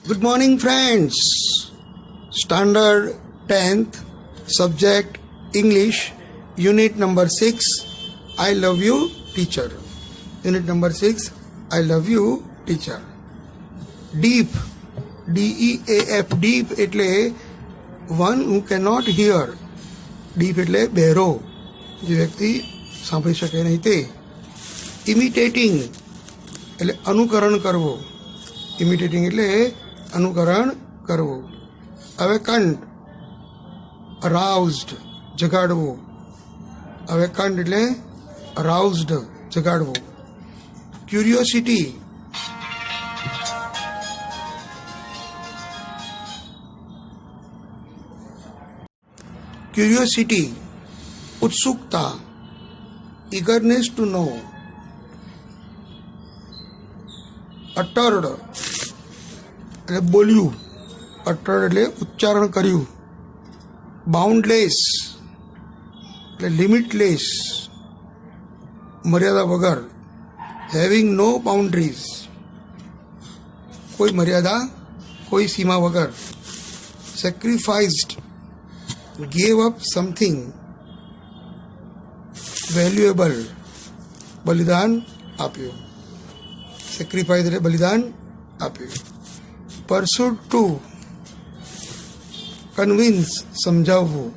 Good morning, friends. Standard 10th, subject English, unit number 6. I love you, teacher. Unit number 6. I love you, teacher. Deep, DEAF, deep એટલે one who cannot hear. Deep એટલે બહેરો, જે વ્યક્તિ સાંભળી શકે નહીં તે. Imitating એટલે અનુકરણ કરવો. Imitating એટલે અનુકરણ કરવું. અવેકન્ટ, અરાઉઝડ, જગાડવું. અવેકન્ટ એટલે અરાઉઝડ, જગાડવું. ક્યુરિયોસિટી, ક્યુરિયોસિટી, ઉત્સુકતા. eagerness to know. અટર્ડ એટલે બોલ્યું. અટર્ડ એટલે ઉચ્ચારણ કર્યું. બાઉન્ડલેસ એટલે લિમિટલેસ, મર્યાદા વગર. હેવિંગ નો બાઉન્ડ્રીઝ, કોઈ મર્યાદા, કોઈ સીમા વગર. સેક્રિફાઇસ્ડ, ગેવ અપ સમથિંગ વેલ્યુએબલ, બલિદાન આપ્યું. સેક્રિફાઈસ એટલે બલિદાન આપ્યું. પરસ્યુટ ટુ, કન્વિન્સ, સમજાવવું.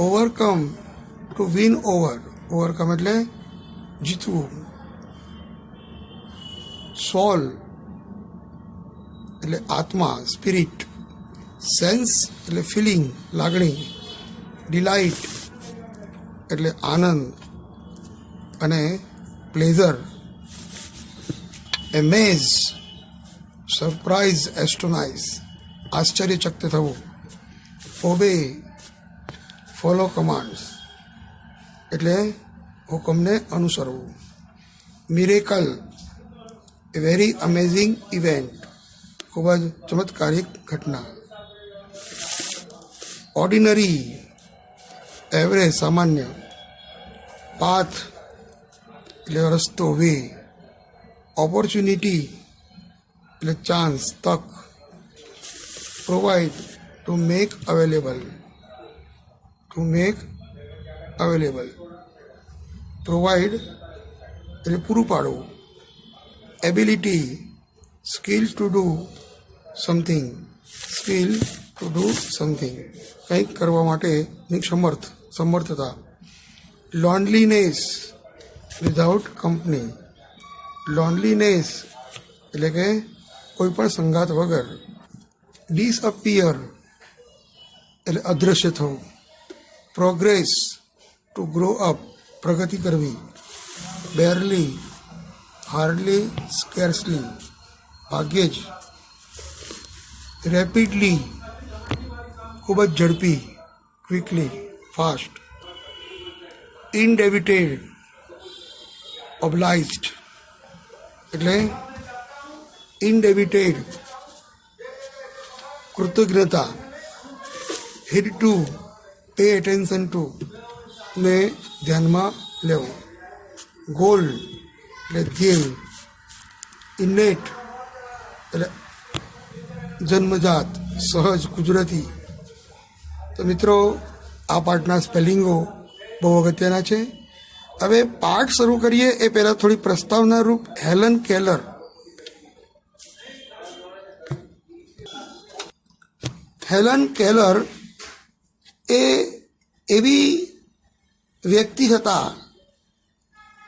Overcome, to win over, overcome એટલે જીતવું. સોલ એટલે આત્મા, સ્પિરિટ. સેન્સ એટલે ફિલિંગ, લાગણી. ડિલાઇટ એટલે આનંદ અને પ્લેઝર. એમેઝ, સરપ્રાઇઝ, એસ્ટોનાઇઝ, આશ્ચર્યચકિત થવું. ઓબે, ફોલો કમાન્ડ્સ એટલે હુકમને અનુસરવું. મિરેકલ, એ વેરી અમેઝિંગ ઇવેન્ટ, ખૂબ જ ચમત્કારિક ઘટના. ઓર્ડિનરી, એવરેજ, સામાન્ય. પાથ એટલે રસ્તો, વે. ઓપોર્ચ્યુનિટી એટલે ચાન્સ, તક. Provide, to make available, to make available. Provide એટલે પૂરું પાડવું. Ability, skill to do something, skill to do something, કંઈક કરવા માટેની સમર્થતા. Loneliness, without company. લોનલીનેસ એટલે કે કોઈ પણ સંગાત વગર. ડિસઅપિયર એટલે અદૃશ્ય થવું. પ્રોગ્રેસ, ટુ ગ્રો અપ, પ્રગતિ કરવી. બેરલી, હાર્ડલી, સ્કેર્સલી, ભાગ્યે જ. રેપિડલી, ખૂબ જ ઝડપી, ક્વિકલી, ફાસ્ટ. ઇનડેબિટેડ, ઓબ્લાઇઝડ એટલે ઇનડેબિટેડ, કૃતજ્ઞતા. Heed to, pay attention to, ને ધ્યાનમાં લેવું. ગોલ એટલે ધ્યેય. ઇનેટ એટલે જન્મજાત, સહજ, કુદરતી. તો મિત્રો, આ પાઠના સ્પેલિંગો બહુ અગત્યના છે. હવે પાઠ શરૂ કરીએ એ પહેલાં થોડી પ્રસ્તાવના રૂપ. Helen Keller. હેલન કેલર એ એવી વ્યક્તિ હતા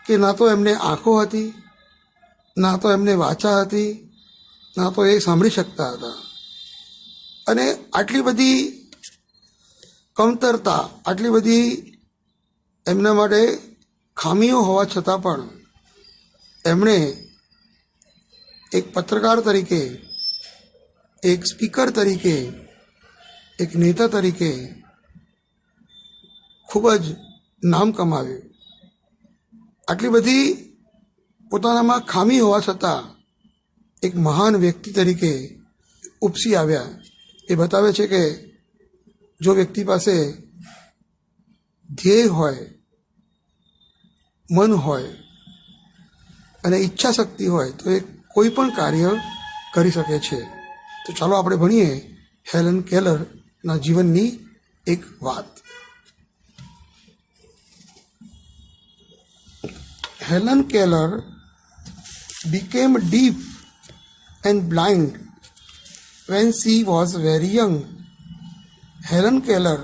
કે ના તો એમને આંખો હતી, ના તો એમને વાચા હતી, ના તો એ સાંભળી શકતા હતા. અને આટલી બધી કમતરતા, આટલી બધી એમના માટે ખામીઓ હોવા છતાં પણ એમણે એક પત્રકાર તરીકે, એક સ્પીકર તરીકે, એક નેતા તરીકે ખૂબ જ નામ કમાવ્યું. આટલી બધી પોતાનામાં ખામી હોવા છતાં એક મહાન વ્યક્તિ તરીકે ઉપસી આવ્યા. એ બતાવે છે કે જો વ્યક્તિ પાસે ધ્યેય હોય, મન હોય અને ઈચ્છા શક્તિ હોય તો એ કોઈ પણ કાર્ય કરી શકે છે. તો ચાલો આપણે ભણીએ હેલન કેલરના જીવનની એક વાત. Helen Keller became deaf and blind when she was very young. Helen Keller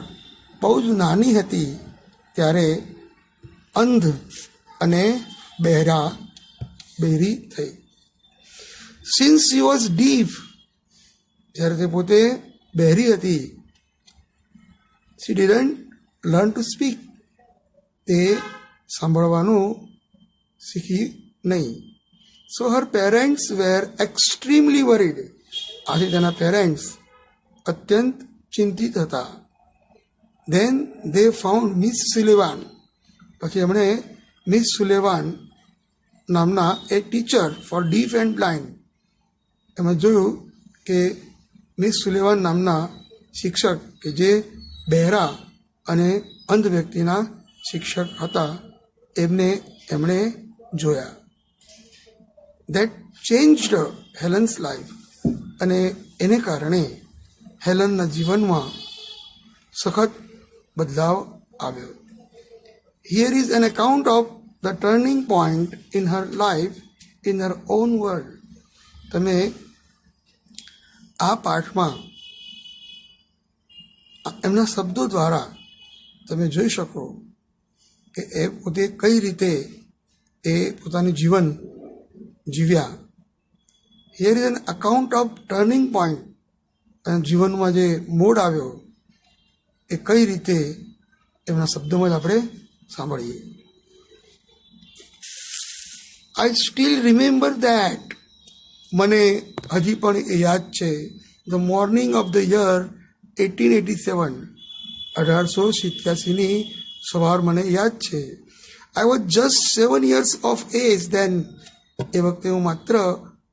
બહુ જ નાની હતી ત્યારે અંધ અને બહેરી થઈ. સિન્સ શી વોઝ ડીફ, જ્યારે તે પોતે બહેરી હતી, શી ડિડન્ટ લર્ન ટુ સ્પીક, તે સાંભળવાનું શીખી નહીં. સો હર પેરેન્ટ્સ વેર એક્સ્ટ્રીમલી વરીડ. આજે તેના પેરેન્ટ્સ અત્યંત ચિંતિત હતા. ધેન દે ફાઉન્ડ મિસ સુલેવાન. પછી એમણે મિસ સુલેવાન નામના એક teacher four deaf and blind, એમાં જોયું કે મિસ સુલેવાન નામના શિક્ષક કે જે બહેરા અને અંધ વ્યક્તિના શિક્ષક હતા, એમણે જોયા. That changed Helen's life. અને એને કારણે હેલનના જીવનમાં સખત બદલાવ આવ્યો. Here is an account of the turning point in her life in her on word. તમે આ પાઠમાં એમના શબ્દો દ્વારા તમે જોઈ શકો કે એ પોતે કઈ રીતે એ પોતાનું જીવન જીવ્યા. Here is an account of turning point. જીવનમાં જે મોડ આવ્યો એ કઈ રીતે એમના શબ્દોમાં જ આપણે સાંભળીએ. I still remember that. મને હજી પણ એ યાદ છે. The morning of the year 1887, 1887ની સવાર મને યાદ છે. I was just 7 years of age then. એ વખતે હું માત્ર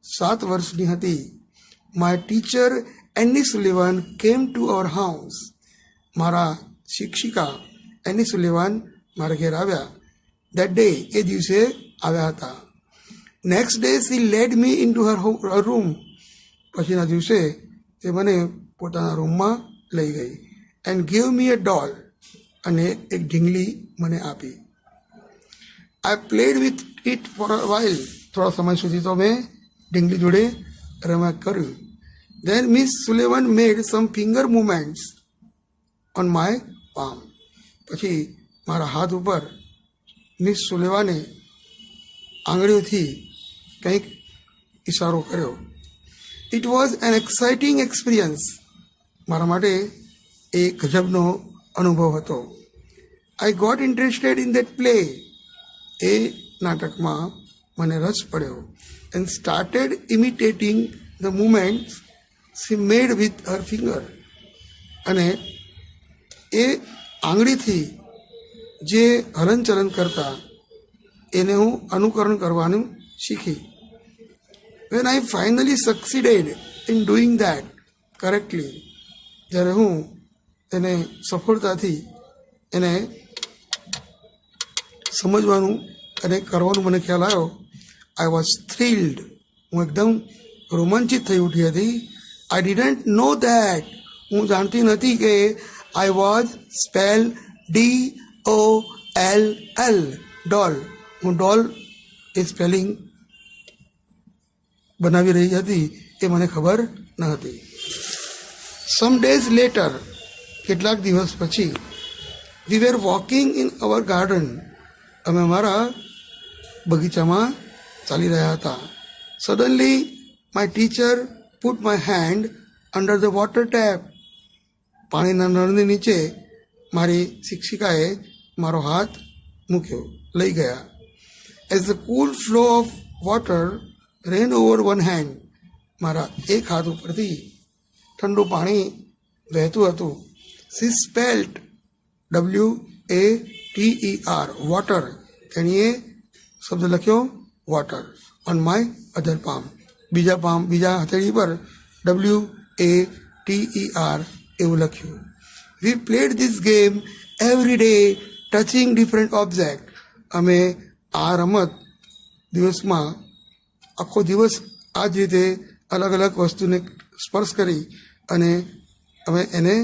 7 વર્ષની હતી. My teacher Annie સુલેવાન came to our house. મારા શિક્ષિકા એની સુલેવાન મારા ઘેર આવ્યા. દેટ ડે, એ દિવસે આવ્યા હતા. Next day she led me into her room. પછીના દિવસે તે મને પોતાના રૂમમાં લઈ ગઈ. And give me a doll. અને એક ઢીંગલી મને આપી. I played with it for a while. થોડા સમય સુધી તો મેં ઢીંગલી જોડે રમત કર્યું. Then Miss Sullivan made some finger movements on my palm. પછી મારા હાથ ઉપર મિસ સુલેવાને આંગળીઓથી કંઈક ઇશારો કર્યો. It was an exciting experience. મારા માટે એ ગજબનો અનુભવ હતો. I got interested in that play. એ નાટકમાં મને રસ પડ્યો. And started imitating the movements she made with her finger. અને એ આંગળીથી જે હલનચલન કરતા એને હું અનુકરણ કરવાનું શીખી. when I finally succeeded in doing that correctly, જ્યારે હું એને સફળતાથી એને સમજવાનું અને કરવાનું મને ખ્યાલ આવ્યો, I was thrilled. હું એકદમ રોમાંચિત થઈ ઉઠી હતી. I didn't know that. હું જાણતી નથી કે I was spell DOLL, ડોલ. હું ડોલ એ સ્પેલિંગ બનાવી રહી હતી એ મને ખબર ન હતી. સમ ડેઝ લેટર, કેટલાક દિવસ પછી, we were walking in our garden. અમે અમારા બગીચામાં ચાલી રહ્યા હતા. Suddenly my teacher put my hand under the water tap. પાણીના નળની નીચે મારી શિક્ષિકાએ મારો હાથ મૂક્યો, લઈ ગયા. As the cool flow of water ran over one hand. મારા એક હાથ ઉપરથી ઠંડુ પાણી વહેતું હતું. She spelled WATER, water. તેણીએ શબ્દ લખ્યો water on my other palm. બીજા હથેળી પર WATER એવું લખ્યું. We played this game every day, touching different objects. અમે આ રમત દિવસમાં આખો દિવસ આ જ રીતે અલગ અલગ વસ્તુને સ્પર્શ કરી અને અમે એને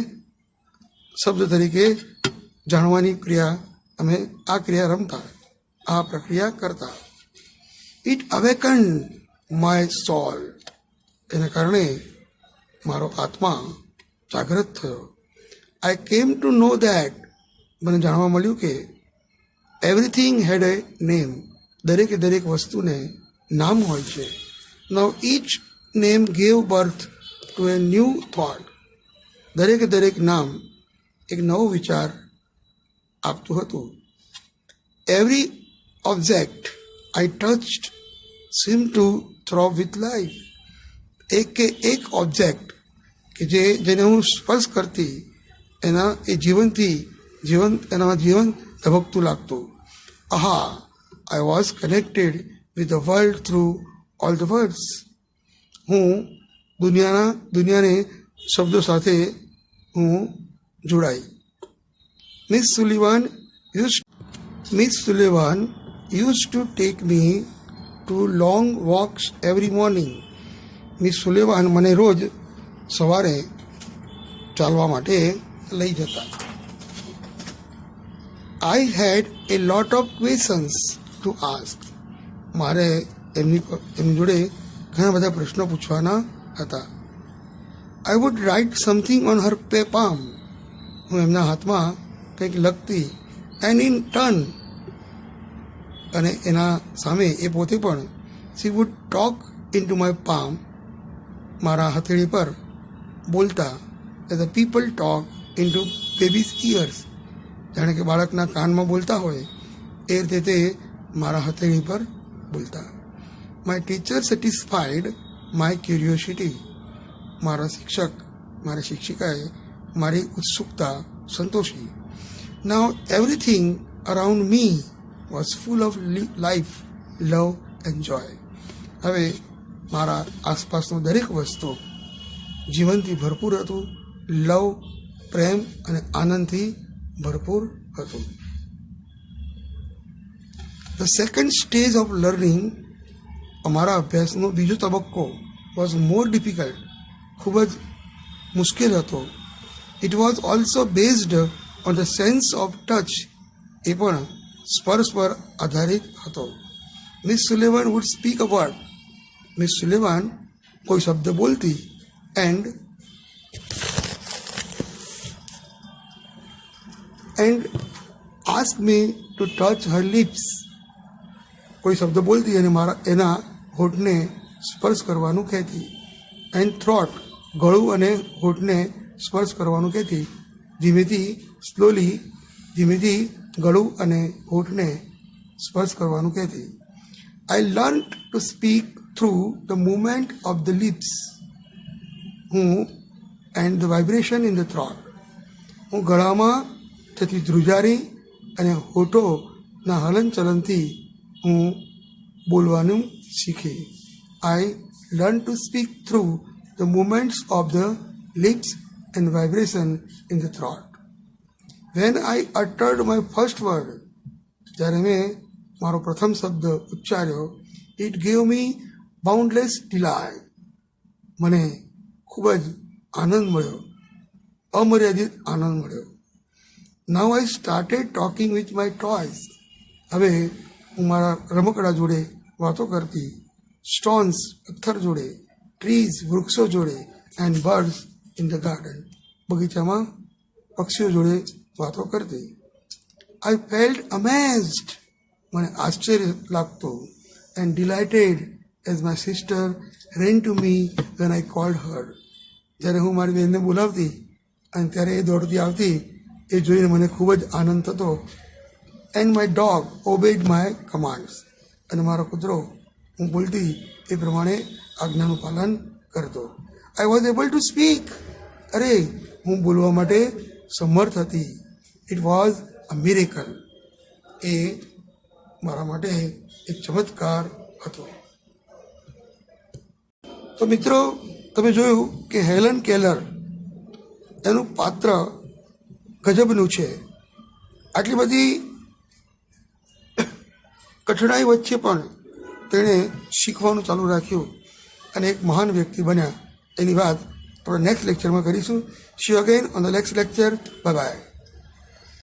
શબ્દ તરીકે જાણવાની ક્રિયા, અમે આ ક્રિયા રમતા, આ પ્રક્રિયા કરતા. ઇટ અવેકન માય સોલ. એને કારણે મારો આત્મા જાગૃત થયો. આઈ કેમ ટુ નો દેટ. મને જાણવા મળ્યું કે એવરીથિંગ હેડ એ નેમ. દરેકે દરેક વસ્તુને નામ હોય છે. Now each name gave birth to a new thought. દરેકે દરેક નામ એક નવો વિચાર આપતું હતું. Every object I touched seem to throb with life. એક કે એક ઓબ્જેક્ટ કે જેને હું સ્પર્શ કરતી એના એ એનામાં જીવન ધબકતું લાગતું. Aha, I was connected with the world through all the words. હું દુનિયાને શબ્દો સાથે હું જોડાઈ. Miss Sullivan use to take me to long walks every morning. Miss Sullivan મને રોજ સવારે ચાલવા માટે લઈ જતા. I had a lot of questions to ask. મારે એમની જોડે ઘણા બધા પ્રશ્નો પૂછવાના હતા. I would write something on her palm. હું એમના હાથમાં કંઈક લખતી. એન્ડ ઇન ટર્ન, અને એના સામે એ પોતે પણ she would talk into my palm. મારા હથેળી પર બોલતા. The people talk into babies ears. જાણે કે બાળકના કાનમાં બોલતા હોય એ રીતે તે મારા હથેળી પર બોલતા. My teacher satisfied my curiosity. મારી શિક્ષિકાએ મારી ઉત્સુકતા સંતોષી. Now everything around me was full of life, love and joy. હવે મારા આસપાસનું દરેક વસ્તુ જીવનથી ભરપૂર હતું, લવ, પ્રેમ અને આનંદથી ભરપૂર હતું. The second stage of learning, અમારા અભ્યાસનો બીજો તબક્કો, વોઝ મોર ડિફિકલ્ટ. ખૂબ જ મુશ્કેલ હતો. It was also based on the sense of touch. એ પણ સ્પર્શ પર આધારિત હતો. Miss Sullivan would speak a word. Miss Sullivan કોઈ શબ્દ બોલતી and ask me to touch her lips. કોઈ શબ્દ બોલતી અને એના હોઠને સ્પર્શ કરવાનું કહેતી. એન્ડ થ્રોટ, ગળું અને હોઠને સ્પર્શ કરવાનું કહેતી. ધીમેથી ગળું અને હોઠને સ્પર્શ કરવાનું કહેતી. I learn to speak through the movement of the lips and the vibration in the throat. હું ગળામાં થતી ધ્રુજારી અને હોઠોના હલનચલનથી હું બોલવાનું શીખી. I learn to speak through the movements of the lips and vibration in the throat. When I uttered my first word. જ્યારે મેં મારો પ્રથમ શબ્દ ઉચ્ચાર્યો, it gave me boundless delight. મને ખૂબ જ આનંદ મળ્યો, અમર્યાદિત આનંદ મળ્યો. Now I started talking with my toys. હવે હું મારા રમકડા જોડે વાતો કરતી. સ્ટોન્સ, પથ્થર જોડે, ટ્રીઝ, વૃક્ષો જોડે, and birds in the garden. બગીચામાં પક્ષીઓ જોડે વાતો કરતી. I felt amazed. મને આશ્ચર્ય લાગતું. And delighted as my sister ran to me when I called her. જ્યારે હું મારી બહેનને બોલાવતી અને ત્યારે એ દોડતી આવતી, એ જોઈને મને ખૂબ જ આનંદ થતો. And my dog obeyed my commands. અને મારો કૂતરો હું બોલતી એ પ્રમાણે આજ્ઞાનું પાલન કરતો. I was able to speak. અરે, હું બોલવા માટે સમર્થ હતી. It was a miracle. એ મારા માટે એક ચમત્કાર હતો. તો મિત્રો, તમે જોયું કે હેલન કેલર, એનું પાત્ર ગજબનું છે. આટલી બધી કઠણાઈ વચ્ચે પણ તેણે શીખવાનું ચાલુ રાખ્યું અને એક મહાન વ્યક્તિ બન્યા. એની વાત આપણે નેક્સ્ટ લેક્ચરમાં કરીશું. C you again on the next lecture. Bye bye.